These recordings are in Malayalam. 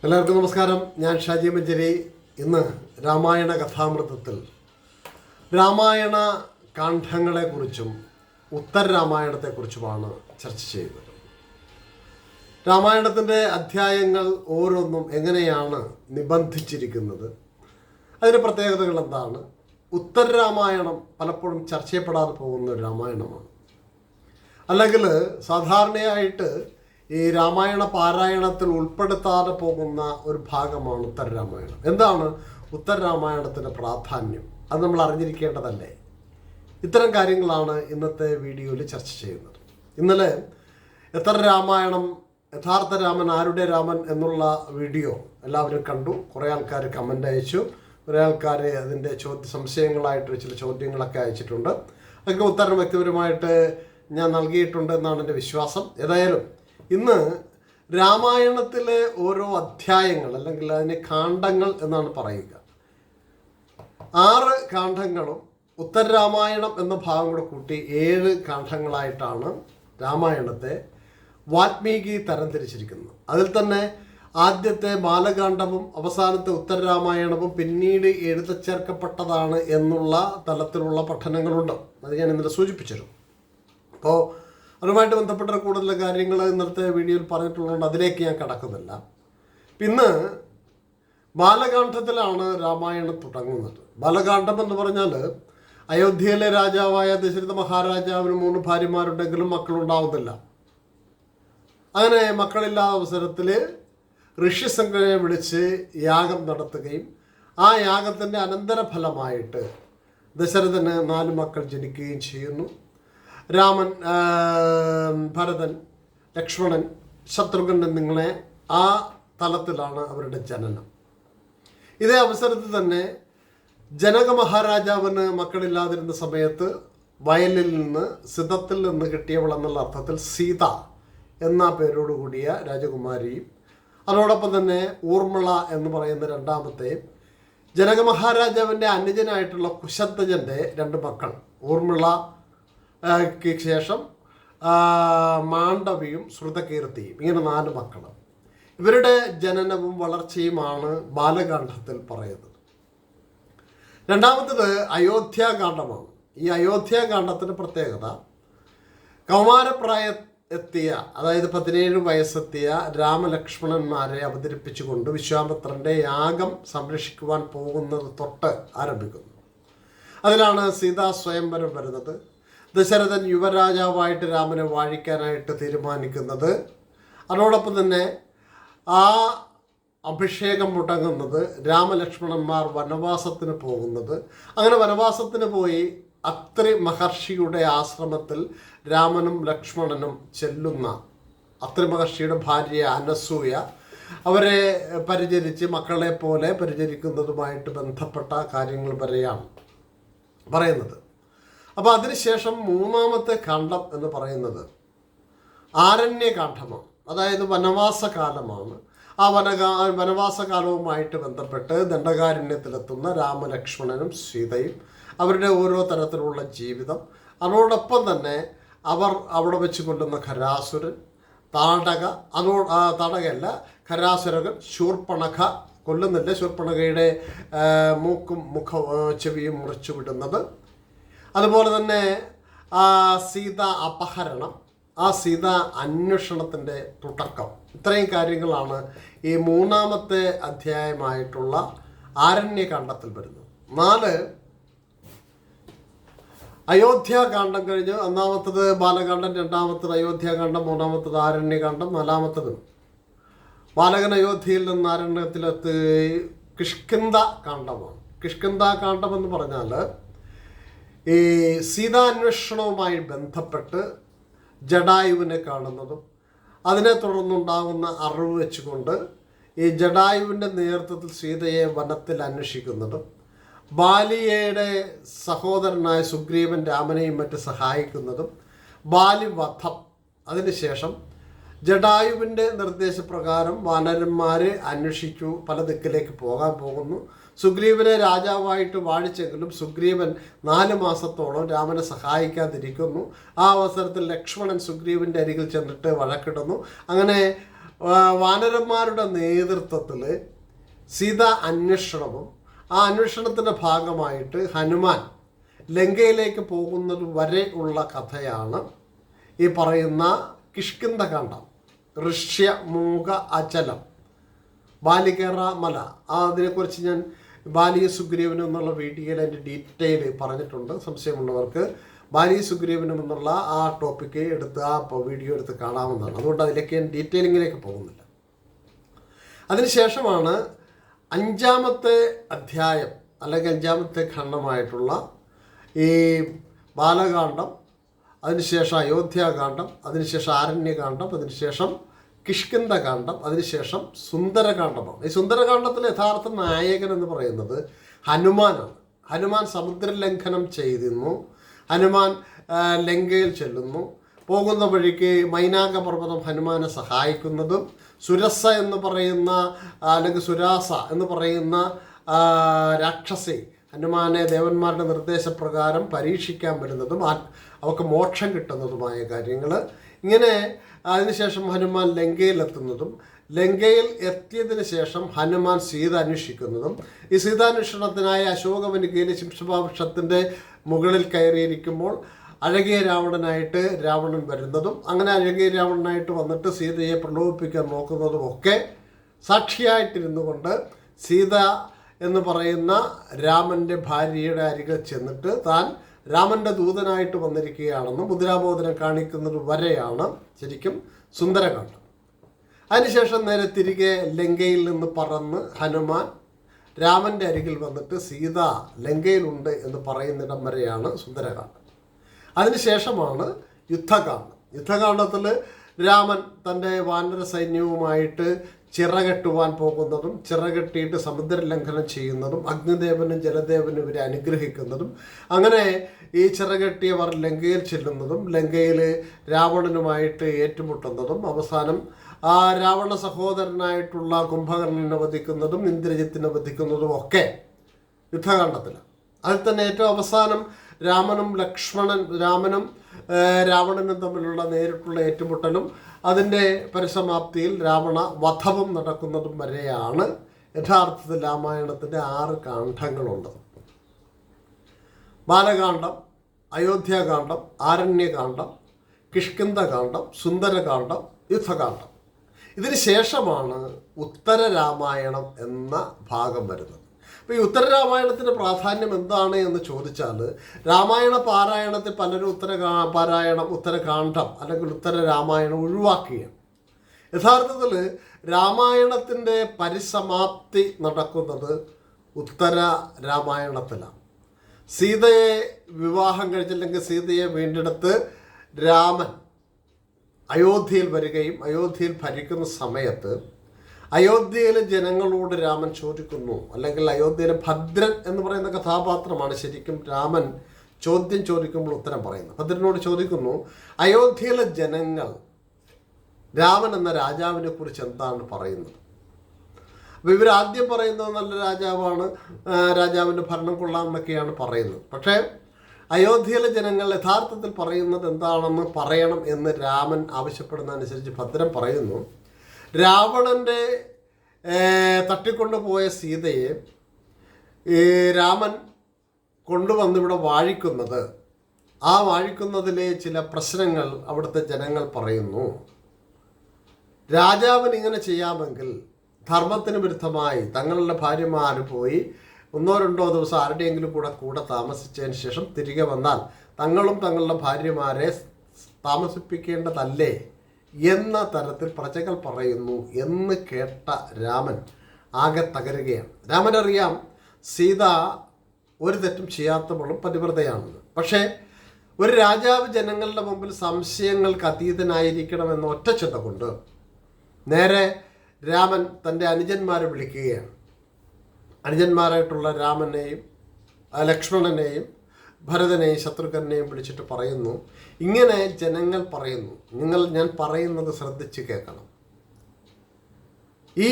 എല്ലാവർക്കും നമസ്കാരം. ഞാൻ ഷാജി മഞ്ചേരി. ഇന്ന് രാമായണ കഥാമൃതത്തിൽ രാമായണ കാണ്ഡങ്ങളെക്കുറിച്ചും ഉത്തരരാമായണത്തെക്കുറിച്ചുമാണ് ചർച്ച ചെയ്യുന്നത്. രാമായണത്തിൻ്റെ അധ്യായങ്ങൾ ഓരോന്നും എങ്ങനെയാണ് നിബന്ധിച്ചിരിക്കുന്നത്, അതിൻ്റെ പ്രത്യേകതകൾ എന്താണ്? ഉത്തരരാമായണം പലപ്പോഴും ചർച്ച ചെയ്യപ്പെടാതെ പോകുന്ന ഒരു രാമായണമാണ്. അല്ലെങ്കിൽ സാധാരണയായിട്ട് ഈ രാമായണ പാരായണത്തിൽ ഉൾപ്പെടുത്താതെ പോകുന്ന ഒരു ഭാഗമാണ് ഉത്തരരാമായണം. എന്താണ് ഉത്തരരാമായണത്തിൻ്റെ പ്രാധാന്യം? അത് നമ്മൾ അറിഞ്ഞിരിക്കേണ്ടതല്ലേ? ഇത്തരം കാര്യങ്ങളാണ് ഇന്നത്തെ വീഡിയോയിൽ ചർച്ച ചെയ്യുന്നത്. ഇന്നലെ എത്ര രാമായണം, യഥാർത്ഥ രാമൻ ആരുടെ രാമൻ എന്നുള്ള വീഡിയോ എല്ലാവരും കണ്ടു. കുറേ ആൾക്കാർ കമൻ്റ് അയച്ചു, കുറേ ആൾക്കാർ അതിൻ്റെ സംശയങ്ങളായിട്ട് ചില ചോദ്യങ്ങളൊക്കെ അയച്ചിട്ടുണ്ട്. അതൊക്കെ ഉത്തരം വ്യക്തിപരമായിട്ട് ഞാൻ നൽകിയിട്ടുണ്ട് എന്നാണ് എൻ്റെ വിശ്വാസം. ഏതായാലും ഇന്ന് രാമായണത്തിലെ ഓരോ അധ്യായങ്ങൾ, അല്ലെങ്കിൽ അതിന് കാണ്ഡങ്ങൾ എന്നാണ് പറയുക, 6 കാണ്ഡങ്ങളും ഉത്തരരാമായണം എന്ന ഭാഗം കൂടെ കൂട്ടി 7 കാണ്ഡങ്ങളായിട്ടാണ് രാമായണത്തെ വാൽമീകി തരംതിരിച്ചിരിക്കുന്നത്. അതിൽ തന്നെ ആദ്യത്തെ ബാലകാണ്ഡവും അവസാനത്തെ ഉത്തരരാമായണവും പിന്നീട് എഴുതച്ചേർക്കപ്പെട്ടതാണ് എന്നുള്ള തലത്തിലുള്ള പഠനങ്ങളുണ്ട്. അത് ഞാൻ ഇന്നലെ സൂചിപ്പിച്ചിരുന്നു. അപ്പോൾ അതുമായിട്ട് ബന്ധപ്പെട്ട കൂടുതൽ കാര്യങ്ങൾ ഇന്നത്തെ വീഡിയോയിൽ പറഞ്ഞിട്ടുള്ളതുകൊണ്ട് അതിലേക്ക് ഞാൻ കടക്കുന്നില്ല. ഇന്ന് ബാലകാണ്ഡത്തിലാണ് രാമായണം തുടങ്ങുന്നത്. ബാലകാണ്ഡം എന്ന് പറഞ്ഞാൽ അയോധ്യയിലെ രാജാവായ ദശരഥ മഹാരാജാവിന് 3 ഭാര്യമാരുണ്ടെങ്കിലും മക്കളുണ്ടാവുന്നില്ല. അങ്ങനെ മക്കളില്ലാത്ത അവസരത്തിൽ ഋഷ്യശൃംഖലയെ വിളിച്ച് യാഗം നടത്തുകയും ആ യാഗത്തിൻ്റെ അനന്തരഫലമായിട്ട് ദശരഥന് 4 മക്കൾ ജനിക്കുകയും ചെയ്യുന്നു. രാമൻ, ഭരതൻ, ലക്ഷ്മണൻ, ശത്രുഘ്നൻ എന്നിങ്ങനെ ആ തലത്തിലാണ് അവരുടെ ജനനം. ഇതേ അവസരത്തിൽ തന്നെ ജനക മഹാരാജാവിന് മക്കളില്ലാതിരുന്ന സമയത്ത് വയലിൽ നിന്ന്, സിതത്തിൽ നിന്ന് കിട്ടിയവളെന്നുള്ള അർത്ഥത്തിൽ സീത എന്ന പേരോടുകൂടിയ രാജകുമാരിയും, അതോടൊപ്പം തന്നെ ഊർമിള എന്ന് പറയുന്ന രണ്ടാമത്തെയും, ജനക മഹാരാജാവിൻ്റെ അനുജനായിട്ടുള്ള കുശധ്വജൻ്റെ 2 മക്കൾ, ഊർമിളയ്ക്ക് ശേഷം മാണ്ഡവിയും ശ്രുതകീർത്തിയും, ഇങ്ങനെ 4 മക്കൾ. ഇവരുടെ ജനനവും വളർച്ചയുമാണ് ബാലകാണ്ഡത്തിൽ പറയുന്നത്. രണ്ടാമത്തത് അയോധ്യാകാണ്ഡമാണ്. ഈ അയോധ്യാകാണ്ഡത്തിൻ്റെ പ്രത്യേകത, കൗമാരപ്രായ എത്തിയ, അതായത് 17 വയസ്സെത്തിയ രാമലക്ഷ്മണന്മാരെ അവതരിപ്പിച്ചുകൊണ്ട് വിശ്വാമിത്രൻ്റെ യാഗം സംരക്ഷിക്കുവാൻ പോകുന്നത് തൊട്ട് ആരംഭിക്കുന്നു. അതിലാണ് സീതാ സ്വയംവരം വരുന്നത്. ദശരഥൻ യുവരാജാവായിട്ട് രാമനെ വാഴിക്കാനായിട്ട് തീരുമാനിക്കുന്നത്. അതോടൊപ്പം തന്നെ ആ അഭിഷേകം മുടങ്ങുന്നത്, രാമലക്ഷ്മണന്മാർ വനവാസത്തിന് പോകുന്നത്. അങ്ങനെ വനവാസത്തിന് പോയി അത്രി മഹർഷിയുടെ ആശ്രമത്തിൽ രാമനും ലക്ഷ്മണനും ചെല്ലുന്ന, അത്രി മഹർഷിയുടെ ഭാര്യ അനസൂയ അവരെ പരിചരിച്ച് മക്കളെ പോലെ പരിചരിക്കുന്നതുമായിട്ട് ബന്ധപ്പെട്ട കാര്യങ്ങൾ വരെയാണ് പറയുന്നത്. അപ്പോൾ അതിനുശേഷം 3ാമത്തെ കാണ്ഡം എന്ന് പറയുന്നത് ആരണ്യകാണ്ഡമാണ്. അതായത് വനവാസകാലമാണ്. ആ വനവാസകാലവുമായിട്ട് ബന്ധപ്പെട്ട് ദണ്ഡകാരണ്യത്തിലെത്തുന്ന രാമലക്ഷ്മണനും സീതയും, അവരുടെ ഓരോ തരത്തിലുള്ള ജീവിതം, അതോടൊപ്പം തന്നെ അവർ അവിടെ വെച്ച് കൊല്ലുന്ന ഖരാസുരൻ, താടകയല്ല ഖരാസുരകൻ, ശൂർപ്പണഖ കൊല്ലുന്നില്ല, ശൂർപ്പണഖയുടെ മൂക്കും ചെവിയും മുറിച്ചു വിടുന്നത്, അതുപോലെ തന്നെ സീത അപഹരണം, ആ സീത അന്വേഷണത്തിൻ്റെ തുടക്കം. ഇത്രയും കാര്യങ്ങളാണ് ഈ 3ാമത്തെ അധ്യായമായിട്ടുള്ള ആരണ്യകാണ്ഡത്തിൽ വരുന്നത്. 4 അയോധ്യാകാണ്ഡം കഴിഞ്ഞ്, 1ാമത്തത് ബാലകാണ്ഡം, 2ാമത്തത് അയോധ്യാകാണ്ഡം, 3ാമത്തത് ആരണ്യകാണ്ഡം, 4ാമത്തത് ബാലകൻ അയോധ്യയിൽ നിന്ന് ആരണ്യത്തിലെത്തി കിഷ്കിന്ധ കാണ്ഡമാണ്. കിഷ്കിന്ധ കാണ്ഡം എന്ന് പറഞ്ഞാൽ ഈ സീതാന്വേഷണവുമായി ബന്ധപ്പെട്ട് ജടായുവിനെ കാണുന്നതും അതിനെ തുടർന്നുണ്ടാകുന്ന അറിവ് വെച്ചുകൊണ്ട് ഈ ജടായുവിൻ്റെ നേതൃത്വത്തിൽ സീതയെ വനത്തിൽ അന്വേഷിക്കുന്നതും, ബാലിയുടെ സഹോദരനായ സുഗ്രീവൻ രാമനെയും മറ്റ് സഹായിക്കുന്നതും, ബാലിവധം, അതിനുശേഷം ജടായുവിൻ്റെ നിർദ്ദേശപ്രകാരം വാനരന്മാർ അന്വേഷിച്ചു പല ദിക്കിലേക്ക് പോകാൻ പോകുന്നു. സുഗ്രീവനെ രാജാവായിട്ട് വാഴിച്ചെങ്കിലും സുഗ്രീവൻ 4 മാസത്തോളം രാമനെ സഹായിക്കാതിരിക്കുന്നു. ആ അവസരത്തിൽ ലക്ഷ്മണൻ സുഗ്രീവൻ്റെ അരികിൽ ചെന്നിട്ട് വഴക്കിടുന്നു. അങ്ങനെ വാനരന്മാരുടെ നേതൃത്വത്തിൽ സീത അന്വേഷണവും ആ അന്വേഷണത്തിൻ്റെ ഭാഗമായിട്ട് ഹനുമാൻ ലങ്കയിലേക്ക് പോകുന്നത് വരെ ഉള്ള കഥയാണ് ഈ പറയുന്ന കിഷ്കിന്ധകാണ്ഡം. ഋഷ്യമൂക അചലം, ബാലികേറ മല. അതിനെക്കുറിച്ച് ഞാൻ ബാലി സുഗ്രീവനും എന്നുള്ള വീഡിയോയിൽ അതിൻ്റെ ഡീറ്റെയിൽ പറഞ്ഞിട്ടുണ്ട്. സംശയമുള്ളവർക്ക് ബാലി സുഗ്രീവനും എന്നുള്ള ആ ടോപ്പിക്ക് എടുത്ത് ആ വീഡിയോ എടുത്ത് കാണാവുന്നതാണ്. അതുകൊണ്ട് അതിലേക്ക് ഞാൻ ഡീറ്റെയിലിങ്ങിലേക്ക് പോകുന്നില്ല. അതിനുശേഷമാണ് 5-ാമത്തെ അധ്യായം അല്ലെങ്കിൽ 5-ാമത്തെ ഖണ്ഡമായിട്ടുള്ള ഈ ബാലകാന്ഡം, അതിനുശേഷം അയോധ്യാകാന്ഡം, അതിനുശേഷം ആരണ്യകാന്ഡം, അതിനുശേഷം കിഷ്കിന്ധകാന്ഡം, അതിനുശേഷം സുന്ദരകാന്ഡമാണ്. ഈ സുന്ദരകാന്ഡത്തിലെ യഥാർത്ഥ നായകൻ എന്ന് പറയുന്നത് ഹനുമാനാണ്. ഹനുമാൻ സമുദ്രലംഘനം ചെയ്തിരുന്നു. ഹനുമാൻ ലങ്കയിൽ ചെല്ലുന്നു. പോകുന്ന വഴിക്ക് മൈനാക പർവ്വതം ഹനുമാനെ സഹായിക്കുന്നതും സുരസ എന്ന് പറയുന്ന അല്ലെങ്കിൽ സുരാസ എന്ന് പറയുന്ന രാക്ഷസി ഹനുമാനെ ദേവന്മാരുടെ നിർദ്ദേശപ്രകാരം പരീക്ഷിക്കാൻ വരുന്നതും അവർക്ക് മോക്ഷം കിട്ടുന്നതുമായ കാര്യങ്ങൾ. ഇങ്ങനെ അതിനുശേഷം ഹനുമാൻ ലങ്കയിലെത്തുന്നതും ലങ്കയിൽ എത്തിയതിന് ശേഷം ഹനുമാൻ സീത അന്വേഷിക്കുന്നതും ഈ സീതാന്വേഷണത്തിനായി അശോകവനികയിലെ ശിംശഭാവൃക്ഷത്തിൻ്റെ മുകളിൽ കയറിയിരിക്കുമ്പോൾ അഴകിയ രാവണനായിട്ട് രാവണൻ വരുന്നതും അങ്ങനെ അഴകിയ രാവണനായിട്ട് വന്നിട്ട് സീതയെ പ്രലോഭിപ്പിക്കാൻ നോക്കുന്നതും ഒക്കെ സാക്ഷിയായിട്ടിരുന്നു കൊണ്ട് സീത എന്ന് പറയുന്ന രാമൻ്റെ ഭാര്യയുടെ അരികിൽ ചെന്നിട്ട് താൻ രാമൻ്റെ ദൂതനായിട്ട് വന്നിരിക്കുകയാണെന്ന് മുദ്രാബോധനം കാണിക്കുന്നത് വരെയാണ് ശരിക്കും സുന്ദരകാന്ഡം. അതിനുശേഷം നേരെ തിരികെ ലങ്കയിൽ നിന്ന് പറന്ന് ഹനുമാൻ രാമൻ്റെ അരികിൽ വന്നിട്ട് സീത ലങ്കയിലുണ്ട് എന്ന് പറയുന്നിടം വരെയാണ് സുന്ദരകാന്ഡം. അതിനുശേഷമാണ് യുദ്ധകാന്ഡം. യുദ്ധകാന്ഡത്തിൽ രാമൻ തൻ്റെ വാനര സൈന്യവുമായിട്ട് ചിറകെട്ടുവാൻ പോകുന്നതും ചിറകെട്ടിയിട്ട് സമുദ്രലംഘനം ചെയ്യുന്നതും അഗ്നിദേവനും ജലദേവനും ഇവരെ അനുഗ്രഹിക്കുന്നതും അങ്ങനെ ഈ ചിറകെട്ടിയവർ ലങ്കയിൽ ചെല്ലുന്നതും ലങ്കയിൽ രാവണനുമായിട്ട് ഏറ്റുമുട്ടുന്നതും അവസാനം ആ രാവണ സഹോദരനായിട്ടുള്ള കുംഭകർണനെ വധിക്കുന്നതും ഇന്ദ്രജിത്തിനെ വധിക്കുന്നതും ഒക്കെ യുദ്ധകാന്ഡത്തിലാണ്. അതിൽ തന്നെ ഏറ്റവും അവസാനം രാമനും രാവണനും തമ്മിലുള്ള നേരിട്ടുള്ള ഏറ്റുമുട്ടലും അതിൻ്റെ പരിസമാപ്തിയിൽ രാവണ വധവും നടക്കുന്നതും വരെയാണ് യഥാർത്ഥത്തിൽ രാമായണത്തിൻ്റെ 6 കാണ്ഡങ്ങളുണ്ട്. ബാലകാന്ഡം, അയോധ്യാകാന്ഡം, ആരണ്യകാന്ഡം, കിഷ്കിന്ധകാന്ഡം, സുന്ദരകാന്ഡം, യുദ്ധകാന്ഡം. ഇതിന് ശേഷമാണ് ഉത്തര രാമായണം എന്ന ഭാഗം വരുന്നത്. അപ്പോൾ ഈ ഉത്തരരാമായണത്തിൻ്റെ പ്രാധാന്യം എന്താണ് എന്ന് ചോദിച്ചാൽ രാമായണ പാരായണത്തിൽ പലരും ഉത്തരകാന്ഡം അല്ലെങ്കിൽ ഉത്തര രാമായണം ഒഴിവാക്കുകയാണ്. യഥാർത്ഥത്തിൽ രാമായണത്തിൻ്റെ പരിസമാപ്തി നടക്കുന്നത് ഉത്തര രാമായണത്തിലാണ്. സീതയെ വിവാഹം കഴിച്ചില്ലെങ്കിൽ സീതയെ വീണ്ടെടുത്ത് രാമൻ അയോധ്യയിൽ വരികയും അയോധ്യയിൽ ഭരിക്കുന്ന സമയത്ത് അയോധ്യയിലെ ജനങ്ങളോട് രാമൻ ചോദിക്കുന്നു, അല്ലെങ്കിൽ അയോധ്യയിലെ ഭദ്രൻ എന്ന് പറയുന്ന കഥാപാത്രമാണ് ശരിക്കും രാമൻ ചോദ്യം ചോദിക്കുമ്പോൾ ഉത്തരം പറയുന്നത്. ഭദ്രനോട് ചോദിക്കുന്നു, അയോധ്യയിലെ ജനങ്ങൾ രാമൻ എന്ന രാജാവിനെ കുറിച്ച് എന്താണ് പറയുന്നത്? അപ്പോൾ ഇവരാദ്യം പറയുന്നത് നല്ല രാജാവാണ്, രാജാവിൻ്റെ ഭരണം കൊള്ളാമെന്നൊക്കെയാണ് പറയുന്നത്. പക്ഷേ അയോധ്യയിലെ ജനങ്ങൾ യഥാർത്ഥത്തിൽ പറയുന്നത് എന്താണെന്ന് പറയണം എന്ന് രാമൻ ആവശ്യപ്പെടുന്നതനുസരിച്ച് ഭദ്രൻ പറയുന്നു, രാവണൻ്റെ തട്ടിക്കൊണ്ടുപോയ സീതയെ രാമൻ കൊണ്ടുവന്നിവിടെ വാഴിക്കുന്നത്, ആ വാഴിക്കുന്നതിലെ ചില പ്രശ്നങ്ങൾ അവിടുത്തെ ജനങ്ങൾ പറയുന്നു. രാജാവിന് ഇങ്ങനെ ചെയ്യാമെങ്കിൽ ധർമ്മത്തിന് വിരുദ്ധമായി തങ്ങളുടെ ഭാര്യമാർ പോയി 1-2 ദിവസം ആരുടെയെങ്കിലും കൂടെ താമസിച്ചതിന് ശേഷം തിരികെ വന്നാൽ തങ്ങളും തങ്ങളുടെ ഭാര്യമാരെ താമസിപ്പിക്കേണ്ടതല്ലേ എന്ന തരത്തിൽ പ്രജകൾ പറയുന്നു എന്ന് കേട്ട രാമൻ ആകെ തകരുകയാണ്. രാമനറിയാം സീത ഒരു തെറ്റും ചെയ്യാത്തവളും പതിവ്രതയാണെന്ന്. പക്ഷേ ഒരു രാജാവ് ജനങ്ങളുടെ മുമ്പിൽ സംശയങ്ങൾക്ക് അതീതനായിരിക്കണമെന്ന ഒറ്റ ചിന്ത കൊണ്ട് നേരെ രാമൻ തൻ്റെ അനുജന്മാരെ വിളിക്കുകയാണ്. അനുജന്മാരായിട്ടുള്ള രാമനെയും ലക്ഷ്മണനെയും ഭരതനെയും ശത്രുഘ്നെയും വിളിച്ചിട്ട് പറയുന്നു, ഇങ്ങനെ ജനങ്ങൾ പറയുന്നു, ഞാൻ പറയുന്നത് ശ്രദ്ധിച്ച് കേൾക്കണം. ഈ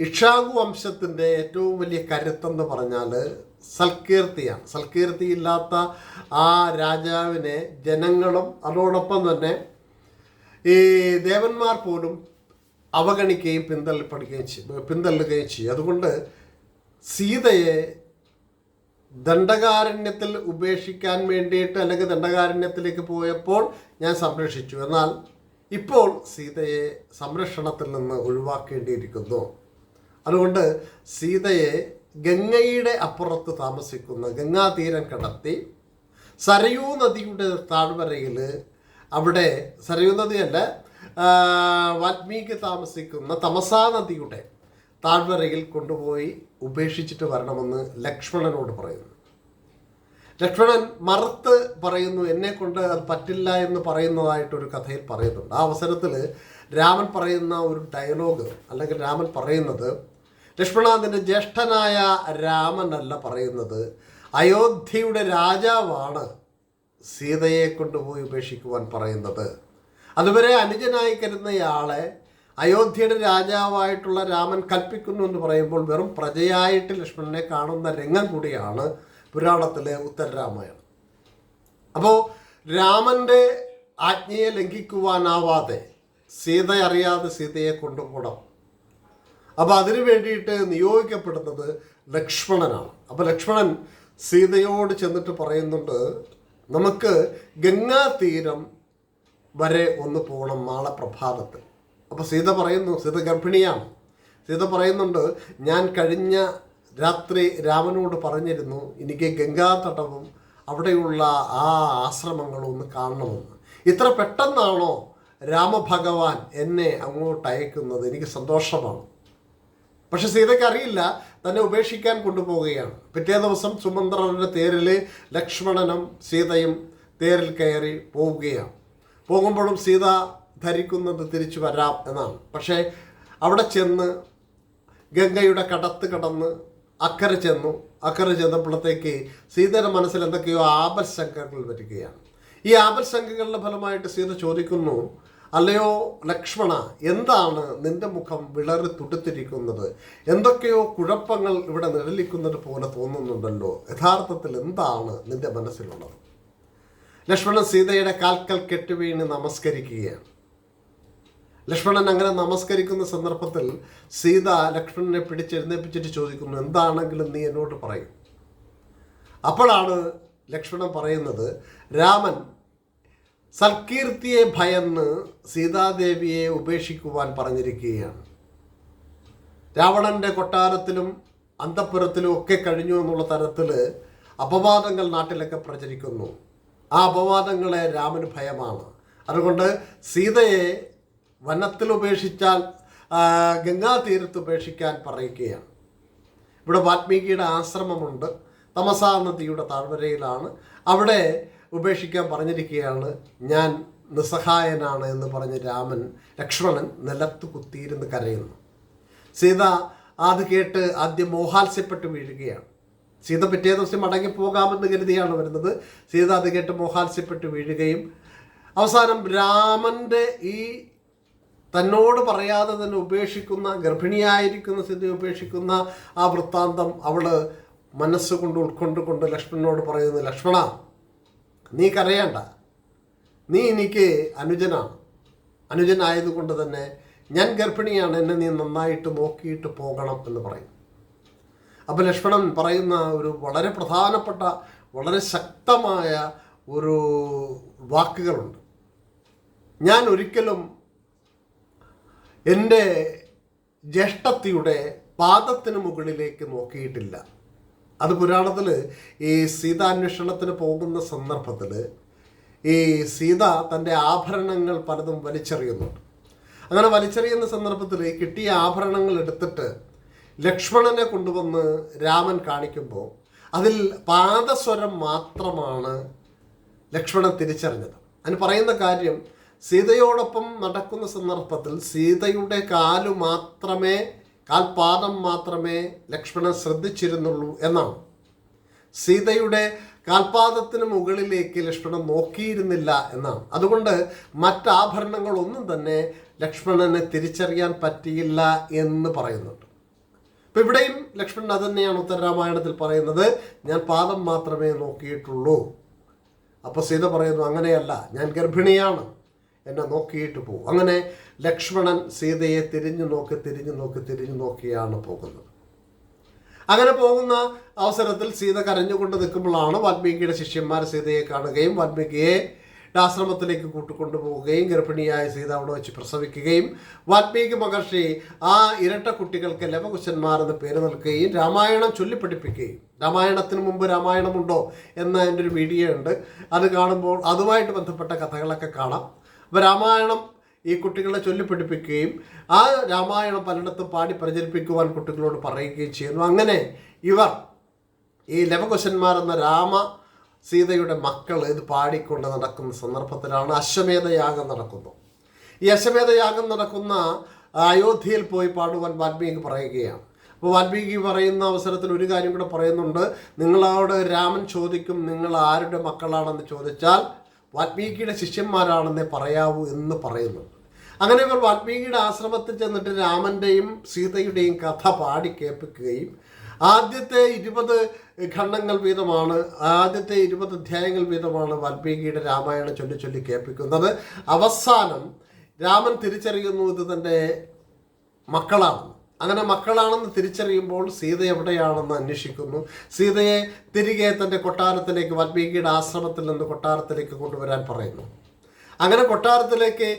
ഇക്ഷാകു വംശത്തിൻ്റെ ഏറ്റവും വലിയ കരുത്തെന്ന് പറഞ്ഞാൽ സൽകീർത്തിയാണ്. സൽകീർത്തിയില്ലാത്ത ആ രാജാവിനെ ജനങ്ങളും അതോടൊപ്പം തന്നെ ഈ ദേവന്മാർ പോലും അവഗണിക്കുകയും പിന്തള്ളുകയും ചെയ്യും. അതുകൊണ്ട് സീതയെ ദണ്ഡകാരണ്യത്തിൽ ഉപേക്ഷിക്കാൻ വേണ്ടിയിട്ട്, അല്ലെങ്കിൽ ദണ്ഡകാരണ്യത്തിലേക്ക് പോയപ്പോൾ ഞാൻ സംരക്ഷിച്ചു, എന്നാൽ ഇപ്പോൾ സീതയെ സംരക്ഷണത്തിൽ നിന്ന് ഒഴിവാക്കേണ്ടിയിരിക്കുന്നു. അതുകൊണ്ട് സീതയെ ഗംഗയുടെ അപ്പുറത്ത് താമസിക്കുന്ന ഗംഗാതീരം കടത്തി സരയൂ നദിയുടെ താഴ്വരയിൽ, അവിടെ സരയൂ നദിയല്ല, വാൽമീകി താമസിക്കുന്ന തമസാ നദിയുടെ താഴ്വരയിൽ കൊണ്ടുപോയി ഉപേക്ഷിച്ചിട്ട് വരണമെന്ന് ലക്ഷ്മണനോട് പറയുന്നു. ലക്ഷ്മണൻ മറുത്ത് പറയുന്നു, എന്നെ കൊണ്ട് അത് പറ്റില്ല എന്ന് പറയുന്നതായിട്ടൊരു കഥയിൽ പറയുന്നുണ്ട്. ആ അവസരത്തിൽ രാമൻ പറയുന്ന ഒരു ഡയലോഗ്, അല്ലെങ്കിൽ രാമൻ പറയുന്നത്, ലക്ഷ്മണ, നിന്റെ ജ്യേഷ്ഠനായ രാമനല്ല പറയുന്നത്, അയോധ്യയുടെ രാജാവാണ് സീതയെ കൊണ്ടുപോയി ഉപേക്ഷിക്കുവാൻ പറയുന്നത്. അതുവരെ അനുജനായി കരുതുന്നയാളെ അയോധ്യയുടെ രാജാവായിട്ടുള്ള രാമൻ കൽപ്പിക്കുന്നു എന്ന് പറയുമ്പോൾ വെറും പ്രജയായിട്ട് ലക്ഷ്മണനെ കാണുന്ന രംഗം കൂടിയാണ് പുരാണത്തിലെ ഉത്തരരാമായണം. അപ്പോൾ രാമൻ്റെ ആജ്ഞയെ ലംഘിക്കുവാനാവാതെ സീത അറിയാതെ സീതയെ കൊണ്ടുപോകണം. അപ്പോൾ അതിനു വേണ്ടിയിട്ട് നിയോഗിക്കപ്പെടുന്നത് ലക്ഷ്മണനാണ്. അപ്പോൾ ലക്ഷ്മണൻ സീതയോട് ചെന്നിട്ട് പറയുന്നുണ്ട്, നമുക്ക് ഗംഗാതീരം വരെ ഒന്ന് പോകണം നാളെ പ്രഭാതത്തിൽ. അപ്പോൾ സീത പറയുന്നു, സീത ഗർഭിണിയാണ്. സീത പറയുന്നുണ്ട്, ഞാൻ കഴിഞ്ഞ രാത്രി രാമനോട് പറഞ്ഞിരുന്നു എനിക്ക് ഗംഗാതടവും അവിടെയുള്ള ആ ആശ്രമങ്ങളും ഒന്ന് കാണണമെന്ന്. ഇത്ര പെട്ടെന്നാണോ രാമഭഗവാൻ എന്നെ അങ്ങോട്ട് അയക്കുന്നത്? എനിക്ക് സന്തോഷമാണ്. പക്ഷെ സീതയ്ക്ക് അറിയില്ല തന്നെ ഉപേക്ഷിക്കാൻ കൊണ്ടുപോവുകയാണ്. പിറ്റേ ദിവസം സുമന്ത്രരുടെ തേരിൽ ലക്ഷ്മണനും സീതയും തേരിൽ കയറി പോവുകയാണ്. പോകുമ്പോഴും സീത ധരിക്കുന്നത് തിരിച്ചു വരാം എന്നാണ്. പക്ഷേ അവിടെ ചെന്ന് ഗംഗയുടെ കടത്ത് കടന്ന് അക്കരെ ചെന്നപ്പോഴത്തേക്ക് സീതയുടെ മനസ്സിൽ എന്തൊക്കെയോ ആപൽശങ്കകൾ വരികയാണ്. ഈ ആപൽശങ്കകളുടെ ഫലമായിട്ട് സീത ചോദിക്കുന്നു, അല്ലയോ ലക്ഷ്മണ, എന്താണ് നിന്റെ മുഖം വിളറി തുടുത്തിരിക്കുന്നത്? എന്തൊക്കെയോ കുഴപ്പങ്ങൾ ഇവിടെ നിഴലിക്കുന്നത് പോലെ തോന്നുന്നുണ്ടല്ലോ. യഥാർത്ഥത്തിൽ എന്താണ് നിന്റെ മനസ്സിലുള്ളത്? ലക്ഷ്മണൻ സീതയുടെ കാൽക്കൽ കെട്ടുവീണ് നമസ്കരിക്കുകയാണ്. ലക്ഷ്മണൻ അങ്ങനെ നമസ്കരിക്കുന്ന സന്ദർഭത്തിൽ സീത ലക്ഷ്മണനെ പിടിച്ചെഴുന്നേൽപ്പിച്ചിട്ട് ചോദിക്കുന്നു, എന്താണെങ്കിലും നീ എന്നോട് പറയും. അപ്പോഴാണ് ലക്ഷ്മണൻ പറയുന്നത്, രാമൻ സൽകീർത്തിയെ ഭയന്ന് സീതാദേവിയെ ഉപേക്ഷിക്കുവാൻ പറഞ്ഞിരിക്കുകയാണ്. രാവണൻ്റെ കൊട്ടാരത്തിലും അന്തഃപുരത്തിലും ഒക്കെ കഴിഞ്ഞു എന്നുള്ള തരത്തിൽ അപവാദങ്ങൾ നാട്ടിലൊക്കെ പ്രചരിക്കുന്നു. ആ അപവാദങ്ങളെ രാമന് ഭയമാണ്. അതുകൊണ്ട് സീതയെ വനത്തിൽ ഉപേക്ഷിച്ചാൽ ഗംഗാതീരത്ത് ഉപേക്ഷിക്കാൻ പറയുകയാണ്. ഇവിടെ വാൽമീകിയുടെ ആശ്രമമുണ്ട്, തമസാ നദിയുടെ താഴ്വരയിലാണ്. അവിടെ ഉപേക്ഷിക്കാൻ പറഞ്ഞിരിക്കുകയാണ്. ഞാൻ നിസ്സഹായനാണ് എന്ന് പറഞ്ഞ് ലക്ഷ്മണൻ നിലത്ത് കുത്തിയിരുന്ന് കരയുന്നു. സീത അത് കേട്ട് ആദ്യം മോഹാത്സ്യപ്പെട്ട് വീഴുകയാണ്. സീത പിറ്റേ ദിവസം മടങ്ങിപ്പോകാമെന്ന് കരുതിയാണ് വരുന്നത്. സീത അത് കേട്ട് മോഹാത്സ്യപ്പെട്ട് വീഴുകയും അവസാനം രാമൻ്റെ ഈ തന്നോട് പറയാതെ തന്നെ ഉപേക്ഷിക്കുന്ന, ഗർഭിണിയായിരിക്കുന്ന സീതയെ ഉപേക്ഷിക്കുന്ന ആ വൃത്താന്തം അവൾ മനസ്സുകൊണ്ട് ഉൾക്കൊണ്ടുകൊണ്ട് ലക്ഷ്മണനോട് പറയുന്നു, ലക്ഷ്മണ, നീ കരയണ്ട, നീ എനിക്ക് അനുജനാണ്. അനുജനായതുകൊണ്ട് തന്നെ ഞാൻ ഗർഭിണിയാണ്, എന്നെ നീ നന്നായിട്ട് നോക്കിയിട്ട് പോകണം എന്ന് പറയും. അപ്പോൾ ലക്ഷ്മണൻ പറയുന്ന ഒരു വളരെ പ്രധാനപ്പെട്ട, വളരെ ശക്തമായ ഒരു വാക്കുകളുണ്ട്. ഞാൻ ഒരിക്കലും എൻ്റെ ജ്യേഷ്ഠത്തിയുടെ പാദത്തിന് മുകളിലേക്ക് നോക്കിയിട്ടില്ല. അത് പുരാണത്തിൽ ഈ സീതാന്വേഷണത്തിന് പോകുന്ന സന്ദർഭത്തിൽ ഈ സീത തൻ്റെ ആഭരണങ്ങൾ പലതും വലിച്ചെറിയുന്നുണ്ട്. അങ്ങനെ വലിച്ചെറിയുന്ന സന്ദർഭത്തിൽ കിട്ടിയ ആഭരണങ്ങൾ എടുത്തിട്ട് ലക്ഷ്മണനെ കൊണ്ടുവന്ന് രാമൻ കാണിക്കുമ്പോൾ അതിൽ പാദസ്വരം മാത്രമാണ് ലക്ഷ്മണൻ തിരിച്ചറിഞ്ഞത്. അതിന് പറയുന്ന കാര്യം, സീതയോടൊപ്പം നടക്കുന്ന സന്ദർഭത്തിൽ സീതയുടെ കാൽപാദം മാത്രമേ ലക്ഷ്മണൻ ശ്രദ്ധിച്ചിരുന്നുള്ളൂ എന്നാണ്. സീതയുടെ കാൽപാദത്തിന് മുകളിലേക്ക് ലക്ഷ്മണൻ നോക്കിയിരുന്നില്ല എന്നാണ്. അതുകൊണ്ട് മറ്റാഭരണങ്ങളൊന്നും തന്നെ ലക്ഷ്മണനെ തിരിച്ചറിയാൻ പറ്റിയില്ല എന്ന് പറയുന്നുണ്ട്. അപ്പം ഇവിടെയും ലക്ഷ്മണൻ അത് തന്നെയാണ് ഉത്തരരാമായണത്തിൽ പറയുന്നത്, ഞാൻ പാദം മാത്രമേ നോക്കിയിട്ടുള്ളൂ. അപ്പോൾ സീത പറയുന്നു, അങ്ങനെയല്ല, ഞാൻ ഗർഭിണിയാണ്, എന്നെ നോക്കിയിട്ട് പോകും. അങ്ങനെ ലക്ഷ്മണൻ സീതയെ തിരിഞ്ഞു നോക്കിയാണ് പോകുന്നത്. അങ്ങനെ പോകുന്ന അവസരത്തിൽ സീത കരഞ്ഞുകൊണ്ട് നിൽക്കുമ്പോഴാണ് വാൽമീകിയുടെ ശിഷ്യന്മാർ സീതയെ കാണുകയും വാൽമീകിയെ ആശ്രമത്തിലേക്ക് കൂട്ടിക്കൊണ്ടുപോവുകയും ഗർഭിണിയായ സീത അവിടെ വെച്ച് പ്രസവിക്കുകയും വാൽമീകി മഹർഷി ആ ഇരട്ട കുട്ടികൾക്ക് ലവകുശന്മാർ എന്ന് പേര് നൽകുകയും രാമായണം ചൊല്ലിപ്പഠിപ്പിക്കുകയും, രാമായണത്തിന് മുമ്പ് രാമായണമുണ്ടോ എന്ന എൻ്റെ ഒരു വീഡിയോ ഉണ്ട്, അത് കാണുമ്പോൾ അതുമായിട്ട് ബന്ധപ്പെട്ട കഥകളൊക്കെ കാണാം. അപ്പോൾ രാമായണം ഈ കുട്ടികളെ ചൊല്ലിപ്പഠിപ്പിക്കുകയും ആ രാമായണം പലയിടത്തും പാടി പ്രചരിപ്പിക്കുവാൻ കുട്ടികളോട് പറയുകയും ചെയ്യുന്നു. അങ്ങനെ ഇവർ ഈ ലവകുശന്മാരെന്ന സീതയുടെ മക്കൾ ഇത് പാടിക്കൊണ്ട് നടക്കുന്ന സന്ദർഭത്തിലാണ് അശ്വമേധയാഗം നടക്കുന്നു. ഈ അശ്വമേധയാഗം നടക്കുന്ന അയോധ്യയിൽ പോയി പാടുവാൻ വാൽമീകി പറയുകയാണ്. അപ്പോൾ വാൽമീകി പറയുന്ന അവസരത്തിൽ ഒരു കാര്യം കൂടെ പറയുന്നുണ്ട്. നിങ്ങളോട് രാമൻ ചോദിക്കും, നിങ്ങൾ ആരുടെ മക്കളാണെന്ന് ചോദിച്ചാൽ വാൽമീകിയുടെ ശിഷ്യന്മാരാണെന്നേ പറയാവൂ എന്ന് പറയുന്നുണ്ട്. അങ്ങനെ ഇവർ വാൽമീകിയുടെ ആശ്രമത്തിൽ ചെന്നിട്ട് രാമൻ്റെയും സീതയുടെയും കഥ പാടി കേൾപ്പിക്കുകയും ആദ്യത്തെ 20 ഖണ്ഡങ്ങൾ വീതമാണ്, ആദ്യത്തെ 20 അധ്യായങ്ങൾ വീതമാണ് വാൽമീകിയുടെ രാമായണം ചൊല്ലി കേൾപ്പിക്കുന്നത്. അവസാനം രാമൻ തിരിച്ചറിയുന്നു ഇത് തൻ്റെ മക്കളാണെന്ന്. അങ്ങനെ മക്കളാണെന്ന് തിരിച്ചറിയുമ്പോൾ സീത എവിടെയാണെന്ന് അന്വേഷിക്കുന്നു. സീതയെ തിരികെ തൻ്റെ കൊട്ടാരത്തിലേക്ക്, വാൽമീകിയുടെ ആശ്രമത്തിൽ നിന്ന് കൊട്ടാരത്തിലേക്ക് കൊണ്ടുവരാൻ പറയുന്നു. അങ്ങനെ കൊട്ടാരത്തിലേക്ക്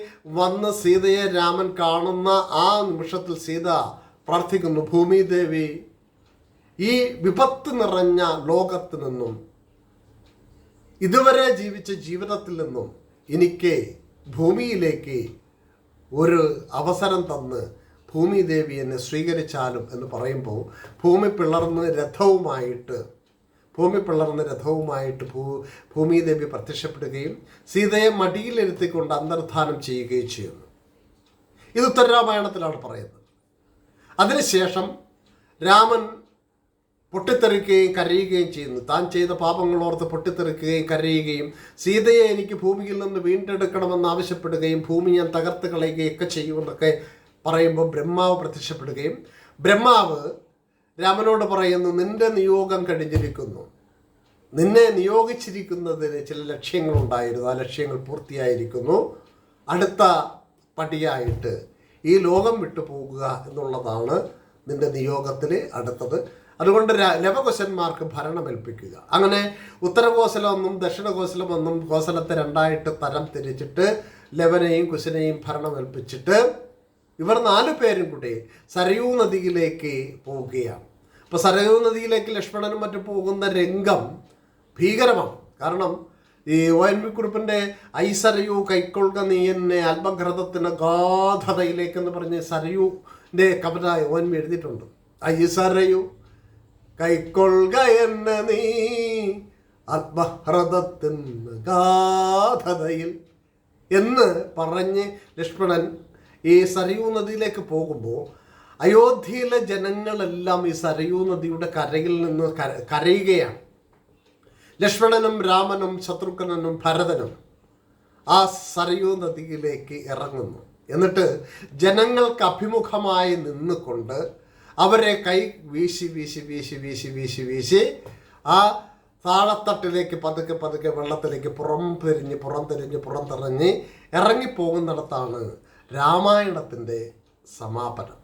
വന്ന് സീതയെ രാമൻ കാണുന്ന ആ നിമിഷത്തിൽ സീത പ്രാർത്ഥിക്കുന്നു, ഭൂമിദേവി, ഈ വിപത്ത് നിറഞ്ഞ ലോകത്ത് നിന്നും, ഇതുവരെ ജീവിച്ച ജീവിതത്തിൽ നിന്നും എനിക്ക് ഭൂമിയിലേക്ക് ഒരു അവസരം തന്ന് ഭൂമിദേവി എന്നെ സ്വീകരിച്ചാലും എന്ന് പറയുമ്പോൾ ഭൂമി പിളർന്ന് രഥവുമായിട്ട് ഭൂമിദേവി പ്രത്യക്ഷപ്പെടുകയും സീതയെ മടിയിലിരുത്തിക്കൊണ്ട് അന്തർധാനം ചെയ്യുകയും ചെയ്യുന്നു. ഇത് ഉത്തരരാമായണത്തിലാണ് പറയുന്നത്. അതിനുശേഷം രാമൻ പൊട്ടിത്തെറിക്കുകയും കരയുകയും ചെയ്യുന്നു. താൻ ചെയ്ത പാപങ്ങളോർത്ത് പൊട്ടിത്തെറിക്കുകയും കരയുകയും സീതയെ എനിക്ക് ഭൂമിയിൽ നിന്ന് വീണ്ടെടുക്കണമെന്ന് ആവശ്യപ്പെടുകയും ഭൂമി ഞാൻ തകർത്ത് കളയുകയൊക്കെ ചെയ്യുമെന്നൊക്കെ പറയുമ്പോൾ ബ്രഹ്മാവ് പ്രത്യക്ഷപ്പെടുകയും ബ്രഹ്മാവ് രാമനോട് പറയുന്നു, നിന്റെ നിയോഗം കഴിഞ്ഞിരിക്കുന്നു, നിന്നെ നിയോഗിച്ചിരിക്കുന്നതിന് ചില ലക്ഷ്യങ്ങളുണ്ടായിരുന്നു, ആ ലക്ഷ്യങ്ങൾ പൂർത്തിയായിരിക്കുന്നു, അടുത്ത പടിയായിട്ട് ഈ ലോകം വിട്ടു പോകുക എന്നുള്ളതാണ് നിന്റെ നിയോഗത്തിൽ അടുത്തത്. അതുകൊണ്ട് ലവകുശന്മാർക്ക് ഭരണമേൽപ്പിക്കുക. അങ്ങനെ ഉത്തരകോസലമെന്നും ദക്ഷിണകോസലമെന്നും കോസലത്തെ 2 തരം തിരിച്ചിട്ട് ലവനെയും കുശനെയും ഭരണമേൽപ്പിച്ചിട്ട് ഇവർ 4 പേരും കൂടി സരയൂ നദിയിലേക്ക് പോവുകയാണ്. അപ്പോൾ സരയൂ നദിയിലേക്ക് ലക്ഷ്മണനും മറ്റും പോകുന്ന രംഗം ഭീകരമാണ്. കാരണം ഈ ONV കുറിപ്പിൻ്റെ ഐസരയൂ കൈക്കൊള്ളുക നീ എന്നെ ആത്മഘ്രതത്തിന് ഗാധതയിലേക്കെന്ന് പറഞ്ഞ് സരയൂൻ്റെ കവിത ONV എഴുതിയിട്ടുണ്ട്. ഐസരയൂ കൈക്കൊള്ളുക എന്നെ നീ ആത്മഹ്രദത്തിന് ഗാധതയിൽ എന്ന് പറഞ്ഞ് ലക്ഷ്മണൻ ഈ സരയൂ നദിയിലേക്ക് പോകുമ്പോൾ അയോധ്യയിലെ ജനങ്ങളെല്ലാം ഈ സരയൂ നദിയുടെ കരയിൽ നിന്ന് കരയുകയാണ്. ലക്ഷ്മണനും രാമനും ശത്രുഘ്നനും ഭരതനും ആ സരയൂ നദിയിലേക്ക് ഇറങ്ങുന്നു. എന്നിട്ട് ജനങ്ങൾക്ക് അഭിമുഖമായി നിന്നുകൊണ്ട് അവരെ കൈ വീശി ആ താഴത്തട്ടിലേക്ക് പതുക്കെ വെള്ളത്തിലേക്ക് പുറംതിരിഞ്ഞ് ഇറങ്ങിപ്പോകുന്നിടത്താണ് രാമായണത്തിൻ്റെ സമാപനം.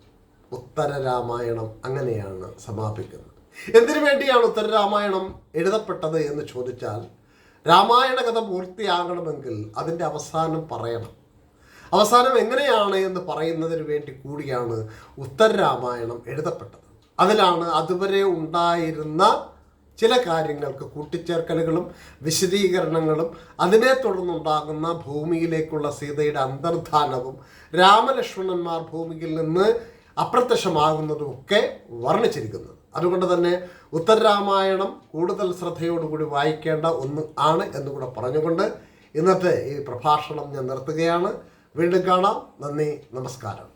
ഉത്തരരാമായണം അങ്ങനെയാണ് സമാപിക്കുന്നത്. എന്തിനു വേണ്ടിയാണ് ഉത്തരരാമായണം എഴുതപ്പെട്ടത് എന്ന് ചോദിച്ചാൽ, രാമായണ കഥ പൂർത്തിയാകണമെങ്കിൽ അതിൻ്റെ അവസാനം പറയണം. അവസാനം എങ്ങനെയാണ് എന്ന് പറയുന്നതിന് വേണ്ടി കൂടിയാണ് ഉത്തരരാമായണം എഴുതപ്പെട്ടത്. അതിലാണ് അതുവരെ ഉണ്ടായിരുന്ന ചില കാര്യങ്ങൾക്ക് കൂട്ടിച്ചേർക്കലുകളും വിശദീകരണങ്ങളും അതിനെ തുടർന്നുണ്ടാകുന്ന ഭൂമിയിലേക്കുള്ള സീതയുടെ അന്തർധാനവും രാമലക്ഷ്മണന്മാർ ഭൂമിയിൽ നിന്ന് അപ്രത്യക്ഷമാകുന്നതുമൊക്കെ വർണ്ണിച്ചിരിക്കുന്നത്. അതുകൊണ്ട് തന്നെ ഉത്തരരാമായണം കൂടുതൽ ശ്രദ്ധയോടുകൂടി വായിക്കേണ്ട ഒന്ന് ആണ് എന്നുകൂടെ പറഞ്ഞുകൊണ്ട് ഇന്നത്തെ ഈ പ്രഭാഷണം ഞാൻ നിർത്തുകയാണ്. വീണ്ടും കാണാം. നന്ദി, നമസ്കാരം.